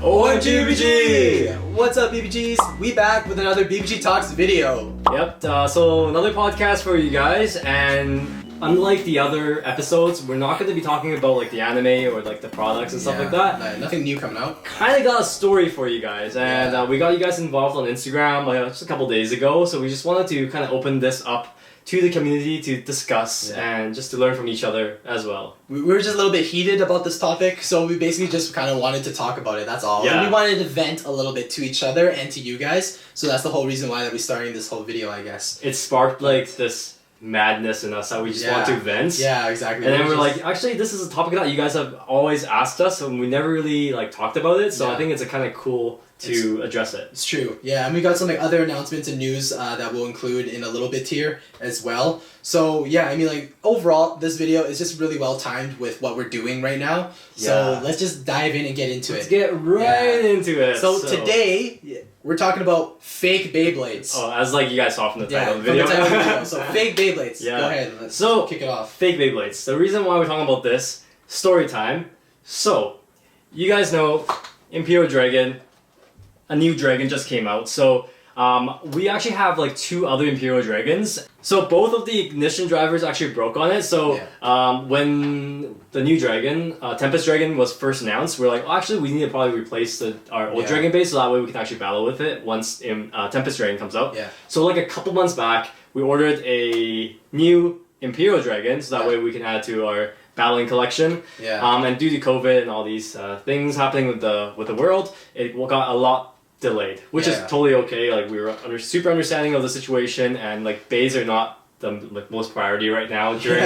OMG BBG! What's up BBGs? We back with another BBG Talks video. Yep, so another podcast for you guys, and unlike the other episodes, we're not going to be talking about like the anime or like the products and stuff like that. Nothing new coming out. Kind of got a story for you guys, and we got you guys involved on Instagram just a couple days ago, so we just wanted to kind of open this up to the community to discuss and just to learn from each other as well. We were just a little bit heated about this topic, so we basically just kind of wanted to talk about it, that's all. Yeah. And we wanted to vent a little bit to each other and to you guys, so that's the whole reason why that we're starting this whole video, I guess. It sparked like this madness in us that we just want to vent. Yeah, exactly. And then we're like, actually, this is a topic that you guys have always asked us, and we never really like talked about it, so I think it's a kind of cool to address it. It's true. Yeah, and we got some like other announcements and news that we'll include in a little bit here as well. So yeah, I mean like overall this video is just really well timed with what we're doing right now. So let's just dive in and get into Let's get right into it. So today we're talking about fake Beyblades. Oh, as like you guys saw from the title of the video. So fake Beyblades. Yeah. Go ahead. Let's kick it off. Fake Beyblades. The reason why we're talking about this, story time. So, you guys know Imperial Dragon, a new dragon just came out. So we actually have like two other Imperial Dragons. So both of the ignition drivers actually broke on it. So when the new dragon, Tempest Dragon, was first announced, we're like, oh, actually we need to probably replace our old dragon base so that way we can actually battle with it once Tempest Dragon comes out. Yeah. So like a couple months back, we ordered a new Imperial Dragon so that way we can add to our battling collection. Yeah. And due to COVID and all these things happening with the world, it got a lot delayed, which is totally okay. Like we were super understanding of the situation, and like Beys are not the most priority right now during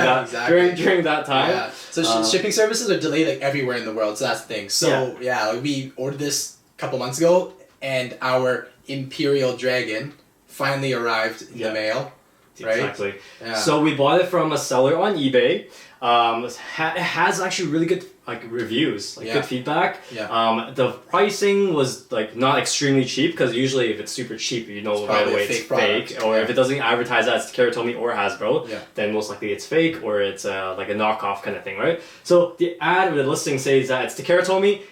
during that time. Yeah. So shipping services are delayed like everywhere in the world. So that's the thing. So like, we ordered this a couple months ago, and our Imperial Dragon finally arrived in the mail. Right? Exactly. Yeah. So we bought it from a seller on eBay. It has actually really good reviews, good feedback. Yeah. The pricing was like not extremely cheap, because usually if it's super cheap, you know right away it's fake. Or if it doesn't advertise that it's Takara or Hasbro, then most likely it's fake or it's like a knockoff kind of thing, right? So the ad or the listing says that it's Takara,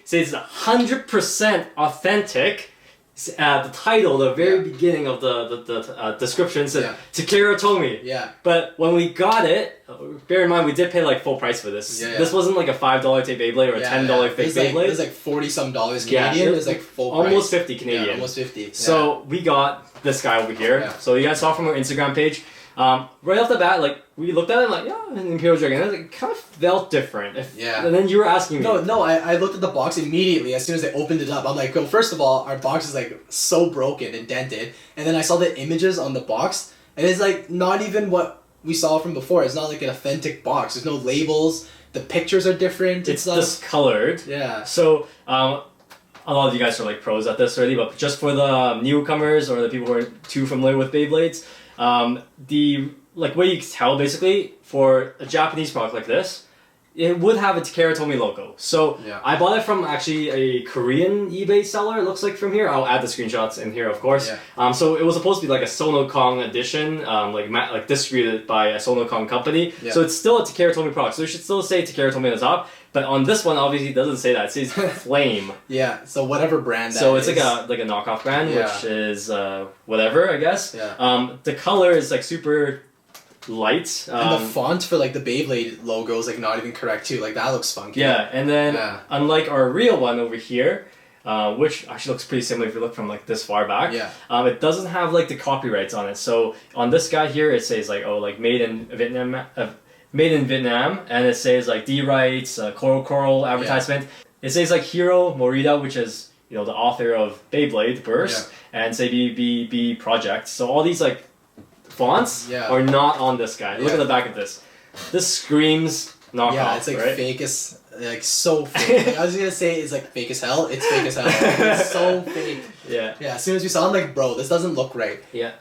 says it's 100% authentic. The title, the very beginning of the description said Takara. Yeah. But when we got it, bear in mind we did pay like full price for this. This wasn't like a $5 tape Beyblade or a $10 fake Beyblade. It was like 40-some dollars Canadian. It was like full price. Almost 50 Canadian. Yeah, almost 50. So we got this guy over here. So you guys saw from our Instagram page. Right off the bat, like we looked at it like, an Imperial Dragon. And it kind of felt different. And then you were asking me. No, I looked at the box immediately as soon as I opened it up. I'm like, well, first of all, our box is like so broken and dented. And then I saw the images on the box, and it's like not even what we saw from before. It's not like an authentic box. There's no labels. The pictures are different. It's discolored. Yeah. So, a lot of you guys are like pros at this already, but just for the newcomers or the people who aren't too familiar with Beyblades, the way you can tell basically for a Japanese product like this, it would have a Takara logo. So I bought it from actually a Korean eBay seller, it looks like from here. I'll add the screenshots in here, of course. So it was supposed to be like a Sonokong edition, like distributed by a Sonokong company. So it's still a Takara product. So it should still say Takara on the top. But on this one, obviously, it doesn't say that. It says Flame. So whatever brand that is. So it's like a knockoff brand, which is whatever, I guess. The color is like super light. And the font for like the Beyblade logo is like not even correct too. Like that looks funky. Yeah, and then unlike our real one over here, which actually looks pretty similar if you look from like this far back. It doesn't have like the copyrights on it. So on this guy here, it says like made in Vietnam, and it says like D rights, Coral advertisement. It says like Hiro Morita, which is the author of Beyblade Burst, and say BBB Project. So all these like fonts are not on this guy. Look at the back of this. This screams knockoff. Yeah, it's like fake as so fake. Like, I was gonna say it's like fake as hell. It's fake as hell. It's so fake. Yeah. As soon as we saw it, I'm like, bro, this doesn't look right. Yeah.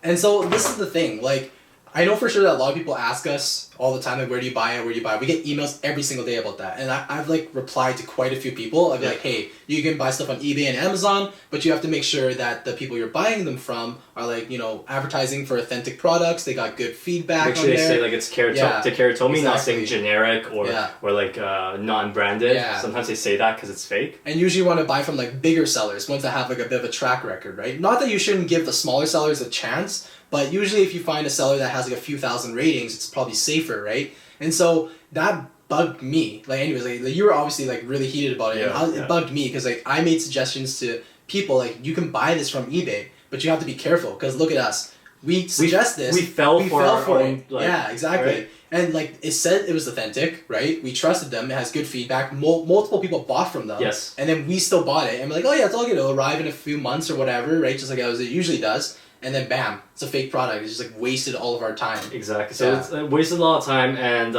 And so this is the thing, like. I know for sure that a lot of people ask us all the time, like, where do you buy it? Where do you buy it? We get emails every single day about that. And I've like replied to quite a few people. I'd be like, hey, you can buy stuff on eBay and Amazon, but you have to make sure that the people you're buying them from are like, you know, advertising for authentic products. They got good feedback. Make sure they say like it's Karatomi, not saying generic or like non-branded. Yeah. Sometimes they say that because it's fake. And usually you want to buy from like bigger sellers, ones that have like a bit of a track record, right? Not that you shouldn't give the smaller sellers a chance, but usually if you find a seller that has like a few thousand ratings, it's probably safer, right? And so that bugged me. Like anyways, like you were obviously like really heated about it. It bugged me because like I made suggestions to people like, you can buy this from eBay, but you have to be careful because look at us. We suggest this. We fell for it. Like, yeah, exactly. Right? And like it said it was authentic, right? We trusted them. It has good feedback. Multiple people bought from them. Yes. And then we still bought it. And we're like, oh yeah, it's all good. It'll arrive in a few months or whatever, right? Just like it usually does. And then bam, it's a fake product. It's just like wasted all of our time. Exactly. So it's wasted a lot of time. And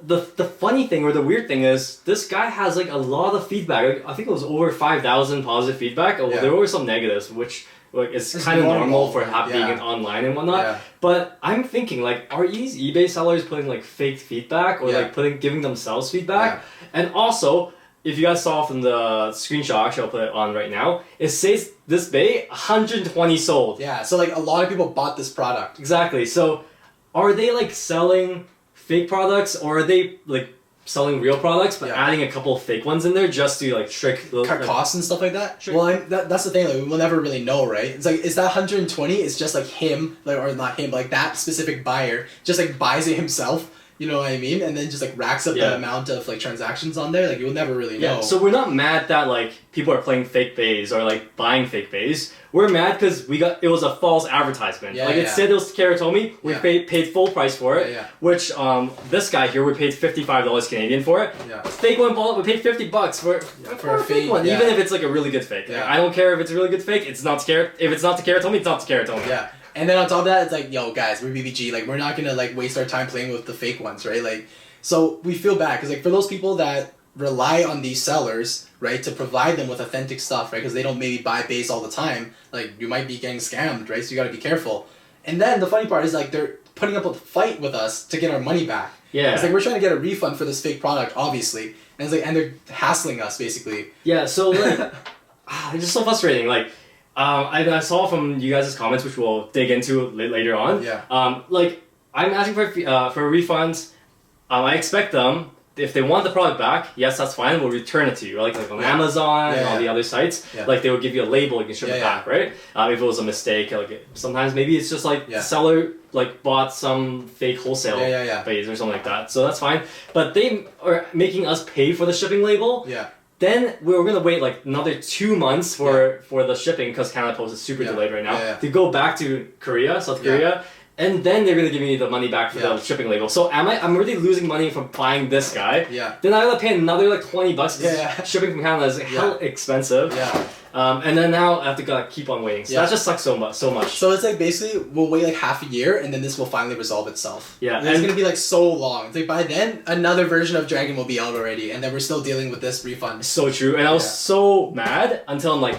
the funny thing or the weird thing is this guy has like a lot of feedback. Like, I think it was over 5,000 positive feedback. There were some negatives, which like it's kind of normal for being online and whatnot. Yeah. But I'm thinking like, are these eBay sellers putting like fake feedback or like giving themselves feedback? Yeah. And also, if you guys saw from the screenshot, actually I'll put it on right now, it says this Bey 120 sold. Yeah, so like a lot of people bought this product. Exactly. So are they like selling fake products or are they like selling real products but adding a couple of fake ones in there just to like cut costs and stuff like that? Well, that's the thing, like we'll never really know, right? It's like, is that 120? It's just like him, like, or not him, but like that specific buyer just like buys it himself. You know what I mean? And then just like racks up the amount of like transactions on there. Like you'll never really know. Yeah, so we're not mad that like people are playing fake Beys or like buying fake Beys. We're mad because it was a false advertisement. It said it was Karatomi. We paid full price for it. Which this guy here, we paid $55 Canadian for it. Fake one ball, we paid $50 for a fake one. Even if it's like a really good fake. Like, I don't care if it's a really good fake. It's not if it's not to Karatomi, it's not to Karatomi. Yeah. And then on top of that, it's like, yo, guys, we're BBG. Like, we're not gonna like waste our time playing with the fake ones, right? Like, so we feel bad because like for those people that rely on these sellers, right, to provide them with authentic stuff, right, because they don't maybe buy Beys all the time. Like, you might be getting scammed, right? So you gotta be careful. And then the funny part is like they're putting up a fight with us to get our money back. Yeah. It's like we're trying to get a refund for this fake product, obviously, and it's like they're hassling us basically. Yeah. So like, it's just so frustrating. Like. I saw from you guys' comments, which we'll dig into later on. Yeah. Like, I'm asking for a refund. I expect them, if they want the product back, yes, that's fine. We'll return it to you. Like on Amazon and all the other sites, like they will give you a label. You can ship it back, right? If it was a mistake, like sometimes maybe it's just like the seller like bought some fake wholesale Beys or something like that. So that's fine. But they are making us pay for the shipping label. Yeah. Then we were gonna wait like another 2 months for the shipping because Canada Post is super delayed right now to go back to South Korea, and then they're gonna give me the money back for the shipping label. So I'm really losing money from buying this guy. Yeah. Then I gotta pay another like $20. Shipping from Canada is hell expensive. Yeah. And then now I have to keep on waiting. So that just sucks so much. So it's like basically we'll wait like half a year and then this will finally resolve itself. Yeah. And it's gonna be like so long. It's like by then another version of Dragon will be out already, and then we're still dealing with this refund. So true. And I was so mad until I'm like,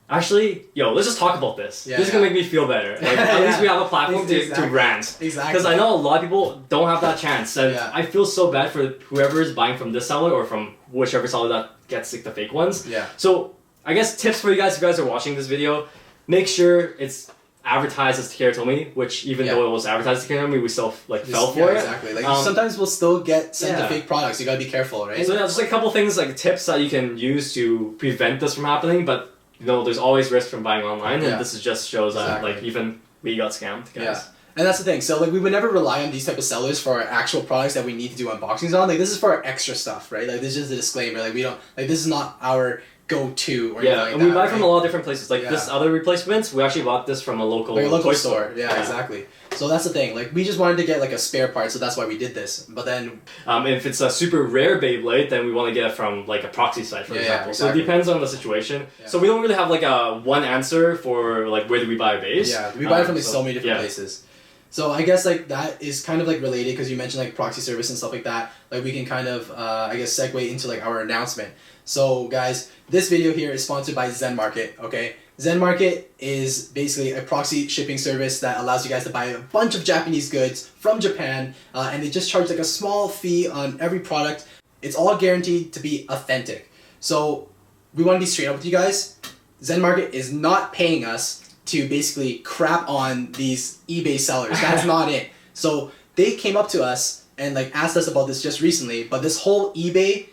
actually, yo, let's just talk about this. This is gonna make me feel better. Like at least we have a platform to rant. Exactly. Because I know a lot of people don't have that chance, and I feel so bad for whoever is buying from this seller or from whichever seller that gets like the fake ones. Yeah. So I guess tips for you guys if you guys are watching this video, make sure it's advertised as Karatomi, which even though it was advertised as Karatomi, we still like fell for it. Exactly. Like sometimes we'll still get sent to fake products. You gotta be careful, right? So just like a couple things, like tips that you can use to prevent this from happening, but you know, there's always risk from buying online, and this just shows that like even we got scammed, guys. Yeah. And that's the thing. So like we would never rely on these type of sellers for our actual products that we need to do unboxings on. Like this is for our extra stuff, right? Like this is just a disclaimer. Like we don't like this is not our go-to or anything like and we buy from a lot of different places. Like this other replacements, we actually bought this from a local toy store. Yeah, exactly. So that's the thing. Like we just wanted to get like a spare part, so that's why we did this. But then, if it's a super rare Beyblade, then we want to get it from like a proxy site, for example. Exactly. So it depends on the situation. Yeah. So we don't really have like a one answer for like where do we buy a Beys. Yeah, we buy it from like so many different places. So I guess like that is kind of like related because you mentioned like proxy service and stuff like that. Like we can kind of I guess segue into like our announcement. So guys, this video here is sponsored by ZEN MARKET. Okay, ZEN MARKET is basically a proxy shipping service that allows you guys to buy a bunch of Japanese goods from Japan, and they just charge like a small fee on every product. It's all guaranteed to be authentic. So we want to be straight up with you guys. ZEN MARKET is not paying us to basically crap on these eBay sellers. That's not it. So they came up to us and like asked us about this just recently, but this whole eBay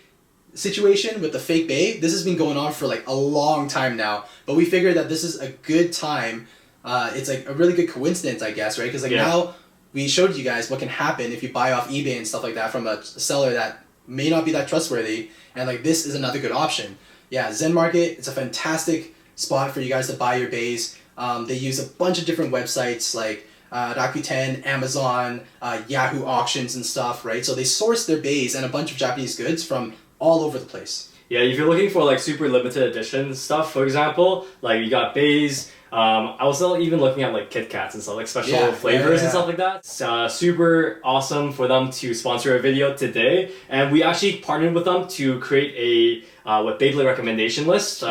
situation with the fake Bey, this has been going on for like a long time now, but we figured that this is a good time. It's like a really good coincidence, I guess, right? Because like now we showed you guys what can happen if you buy off eBay and stuff like that from a seller that may not be that trustworthy, and like this is another good option. Yeah, ZEN MARKET, it's a fantastic spot for you guys to buy your Beys. They use a bunch of different websites like Rakuten, Amazon, Yahoo auctions and stuff, right? So they source their Beys and a bunch of Japanese goods from all over the place. Yeah, if you're looking for like super limited edition stuff, for example, like you got Beys. I was still even looking at like Kit Kats and stuff, like special flavors and stuff like that. It's super awesome for them to sponsor a video today, and we actually partnered with them to create a what Beyblade recommendation list.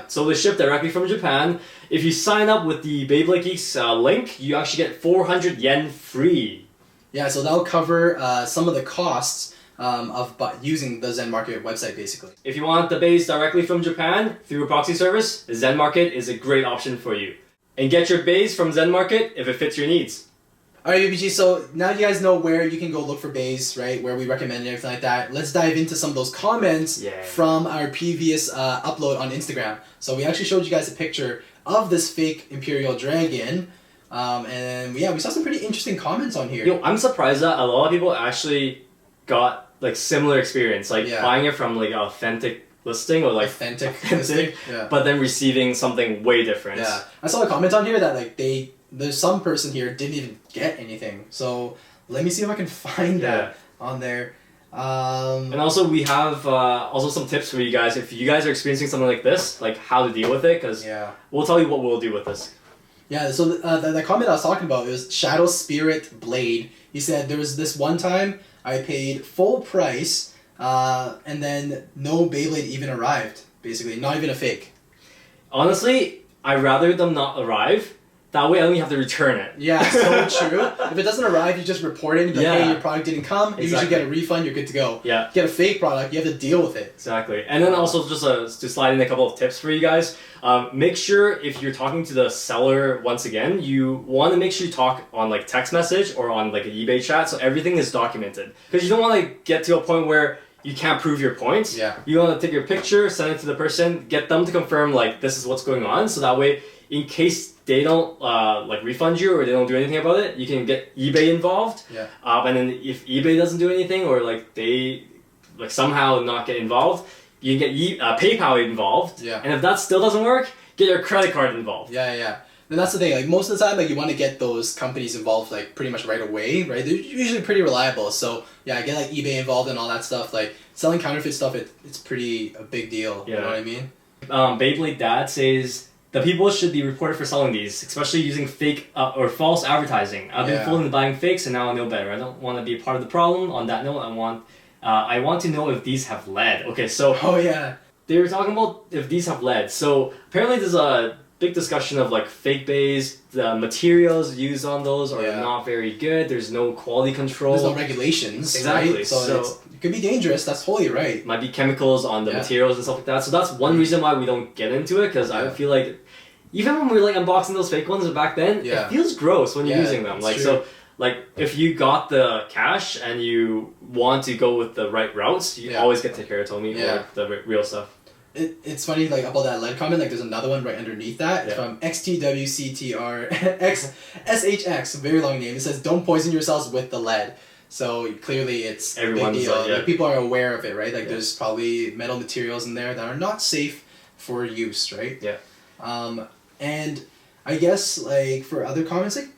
So they ship directly from Japan. If you sign up with the BeybladeGeeks link, you actually get 400 yen free. Yeah, so that'll cover some of the costs of using the ZEN MARKET website, basically. If you want the Beys directly from Japan through a proxy service, ZEN MARKET is a great option for you. And get your Beys from ZEN MARKET if it fits your needs. Alright, BBG, so now you guys know where you can go look for Beys, right? Where we recommend and everything like that. Let's dive into some of those comments from our previous upload on Instagram. So we actually showed you guys a picture of this fake Imperial Dragon. And yeah, we saw some pretty interesting comments on here. Yo, I'm surprised that a lot of people actually got like similar experience, like buying it from like authentic listing or like authentic listing, but then receiving something way different. Yeah, I saw a comment on here that like there's some person here didn't even get anything. So let me see if I can find that on there. And also we have also some tips for you guys if you guys are experiencing something like this, like how to deal with it, because we'll tell you what we'll do with this. Yeah, so the comment I was talking about was Shadow Spirit Blade. He said there was this one time I paid full price and then no Beyblade even arrived, basically, not even a fake. Honestly, I'd rather them not arrive. That way I only have to return it. Yeah, so true. If it doesn't arrive, you just report it and be like, hey, your product didn't come. You usually get a refund, you're good to go. Yeah. Get a fake product, you have to deal with it. Exactly. And then also just to slide in a couple of tips for you guys. Make sure if you're talking to the seller once again, you want to make sure you talk on like text message or on like an eBay chat so everything is documented. Because you don't want to get to a point where you can't prove your points. Yeah. You want to take your picture, send it to the person, get them to confirm like this is what's going on, so that way in case they don't like refund you or they don't do anything about it, you can get eBay involved. Yeah. And then if eBay doesn't do anything or like they like somehow not get involved, you can get PayPal involved. Yeah. And if that still doesn't work, get your credit card involved. Yeah. And that's the thing, like most of the time, like you want to get those companies involved like pretty much right away, right? They're usually pretty reliable. So yeah, get like eBay involved and all that stuff. Like selling counterfeit stuff, it's pretty a big deal. Yeah. You know what I mean? Beyblade Dad says the people should be reported for selling these, especially using fake or false advertising. I've been fooled into buying fakes and now I know better. I don't want to be part of the problem. On that note, I want to know if these have lead. Okay, so they were talking about if these have lead. So apparently there's a big discussion of like fake Beys. The materials used on those are not very good. There's no quality control. There's no regulations. Exactly. Right? So it could be dangerous. That's totally right. Might be chemicals on the materials and stuff like that. So that's one reason why we don't get into it, because I feel like even when we were like unboxing those fake ones back then, it feels gross when you're using them. Like so. Like, if you got the cash and you want to go with the right routes, you always get Takara-Tomy or the real stuff. It's funny, like, about that lead comment, like, there's another one right underneath that from XTWCTRSHX, very long name. It says, don't poison yourselves with the lead. So, clearly, it's a big deal. Like, people are aware of it, right? Like, there's probably metal materials in there that are not safe for use, right? Yeah. And I guess, like, for other comments, like,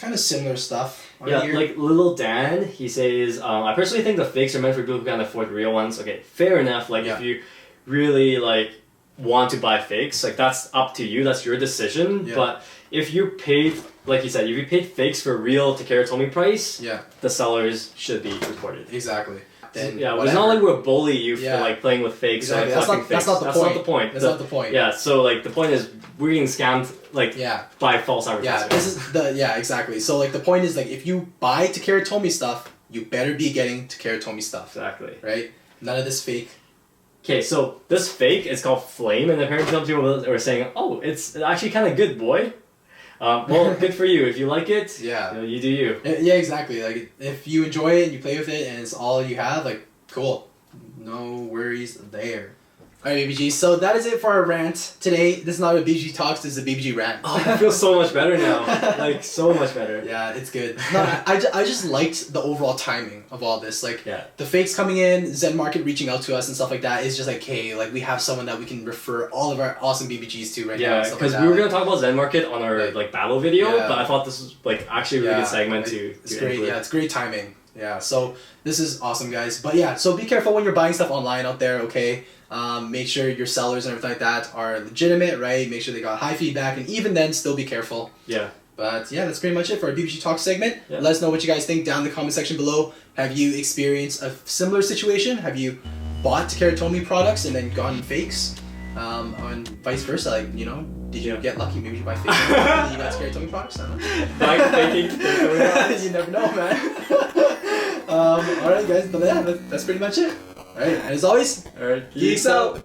kind of similar stuff on here. Like Little Dan, he says, I personally think the fakes are meant for people who can't afford real ones. Okay, fair enough. Like, if you really, like, want to buy fakes, like, that's up to you. That's your decision. But if you paid, like you said, if you paid fakes for real Takara-Tomy price, the sellers should be reported. Exactly. then yeah, whatever. it's not like we're bully you for Yeah. like playing with fakes Exactly. or like collecting fakes. That's not the point. That's The- not the point. Yeah, so like the point is we're getting scammed like Yeah. by false Yeah, advertising. this is exactly. So like the point is like if you buy Takara Tomy stuff, you better be getting Takara Tomy stuff, Exactly. right? None of this fake. Okay, so this fake is called Flame, and apparently some people were saying, "Oh, it's actually kind of good, boy." Well, good for you. If you like it, Yeah. you know, you do you. Yeah, exactly. Like if you enjoy it and you play with it and it's all you have, like cool, no worries there. Alright, BBG. So that is it for our rant today. This is not a BBG Talks. This is a BBG rant. Oh, I feel so much better now. Like so much better. Yeah, it's good. No, I just liked the overall timing of all this. Like Yeah. the fakes coming in, ZEN MARKET reaching out to us and stuff like that is just like, hey, like we have someone that we can refer all of our awesome BBGs to right now. Yeah, and stuff because like we were that. gonna talk about ZEN MARKET on our like battle video, Yeah. but I thought this was like actually a really good segment like, to It's to great. include. Yeah, it's great timing. Yeah, so this is awesome, guys. But yeah, so be careful when you're buying stuff online out there. Okay, make sure your sellers and everything like that are legitimate, right? Make sure they got high feedback, and even then, still be careful. Yeah. But yeah, that's pretty much it for our BBG Talk segment. Yeah. Let us know what you guys think down in the comment section below. Have you experienced a similar situation? Have you bought Takara Tomy products and then gotten fakes? And vice versa, like, you know, did you get lucky? Maybe you buy fakes and you got Takara Tomy products? I don't know. Like faking. You never know, man. Alright guys, but yeah, that's pretty much it. Alright, and as always, Alright, geeks out!